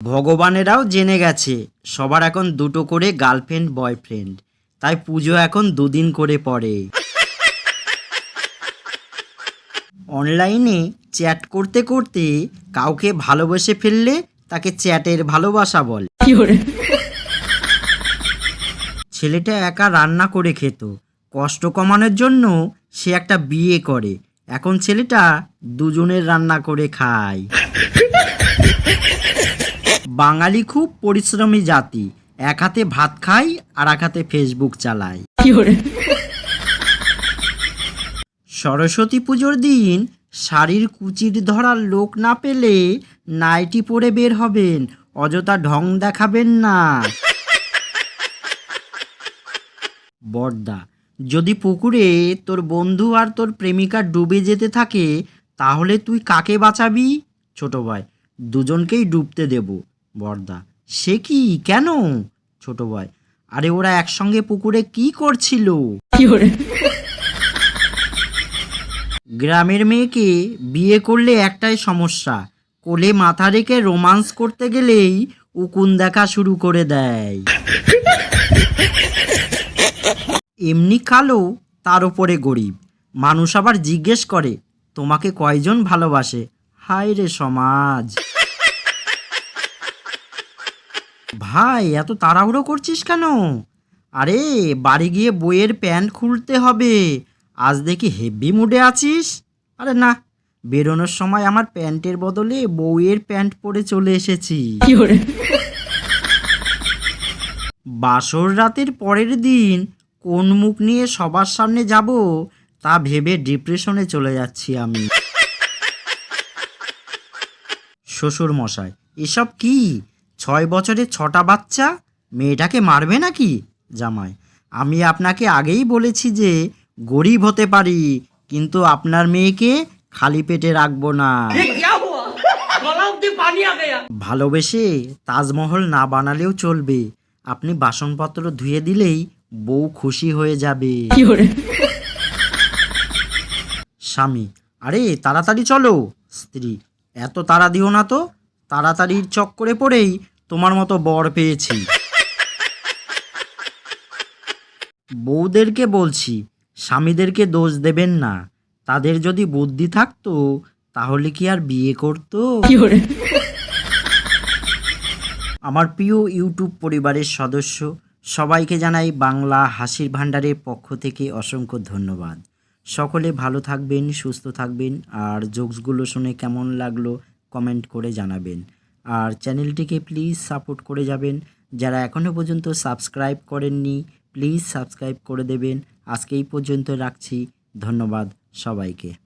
ভগবানেরাও জেনে গেছে সবার এখন দুটো করে গার্লফ্রেন্ড বয়ফ্রেন্ড, তাই পুজো এখন দুদিন করে পড়ে। অনলাইনে চ্যাট করতে করতে কাউকে ভালোবেসে ফেললে তাকে চ্যাটের ভালোবাসা বলে। ছেলেটা একা রান্না করে খেত, কষ্ট কমানোর জন্য সে একটা বিয়ে করে, এখন ছেলেটা দুজনের রান্না করে খায়। বাঙালি খুব পরিশ্রমী জাতি, এক হাতে ভাত খায় আর এক হাতে ফেসবুক চালায়। সরস্বতী পুজোর দিন শাড়ির কুচির ধরার লোক না পেলে নাইটি পরে বের হবেন, অযথা ঢং দেখাবেন না। বড়দা, যদি পুকুরে তোর বন্ধু আর তোর প্রেমিকা ডুবে যেতে থাকে তাহলে তুই কাকে বাঁচাবি? ছোট ভাই, দুজনকেই ডুবতে দেব। বড়দা, সে কি, কেন? ছোট ভাই, আরে ওরা একসঙ্গে পুকুরে কি করছিল? গ্রামের মেয়েকে বিয়ে করলে একটাই সমস্যা, কোলে মাথা রেখে রোমান্স করতে গেলেই উকুন দেখা শুরু করে দেয়। এমনি কালো, তার উপরে গরিব, মানুষ আবার জিজ্ঞেস করে তোমাকে কয়জন ভালোবাসে? হায় রে সমাজ। ভাই, এত তাড়াহুড়ো করছিস কেন? আরে বাড়ি গিয়ে বইয়ের প্যান্ট খুলতে হবে, আজ দেখি হেভি মুডে আছিস। আরে না, বেরোনোর সময় আমার প্যান্টের বদলে বউয়ের প্যান্ট পরে চলে এসেছি। বাসর রাতের পরের দিন কোন মুখ নিয়ে সবার সামনে যাব তা ভেবে ডিপ্রেশনে চলে যাচ্ছি আমি। শ্বশুর মশাই, এসব কি? 6 বছরে 6টা বাচ্চা, মেয়েটাকে মারবে নাকি? জামাই, আমি আপনাকে আগেই বলেছি যে গরিব হতে পারি, কিন্তু আপনার মেয়েকে খালি পেটে রাখবো না। ভালোবেসে তাজমহল না বানালেও চলবে, আপনি বাসনপত্র ধুয়ে দিলেই বউ খুশি হয়ে যাবে। স্বামী, আরে তাড়াতাড়ি চলো। স্ত্রী, এত তাড়া দিও না তো, তাড়াতাড়ির চক্করে পড়েই তোমার মতো বর পেয়েছি। বউদেরকে বলছি, স্বামীদেরকে দোষ দেবেন না, তাদের যদি বুদ্ধি থাকতো তাহলে কি আর বিয়ে করতো? আমার প্রিয় ইউটিউব পরিবারের সদস্য সবাইকে জানাই বাংলা হাসির ভাণ্ডারের পক্ষ থেকে অসংখ্য ধন্যবাদ। সকলে ভালো থাকবেন, সুস্থ থাকবেন, আর জোকসগুলো শুনে কেমন লাগলো কমেন্ট করে জানাবেন। আর চ্যানেলটিকে প্লিজ সাপোর্ট করে যাবেন, যারা এখনও পর্যন্ত সাবস্ক্রাইব করেননি প্লিজ সাবস্ক্রাইব করে দেবেন। আজকে এই পর্যন্ত রাখছি, ধন্যবাদ সবাইকে।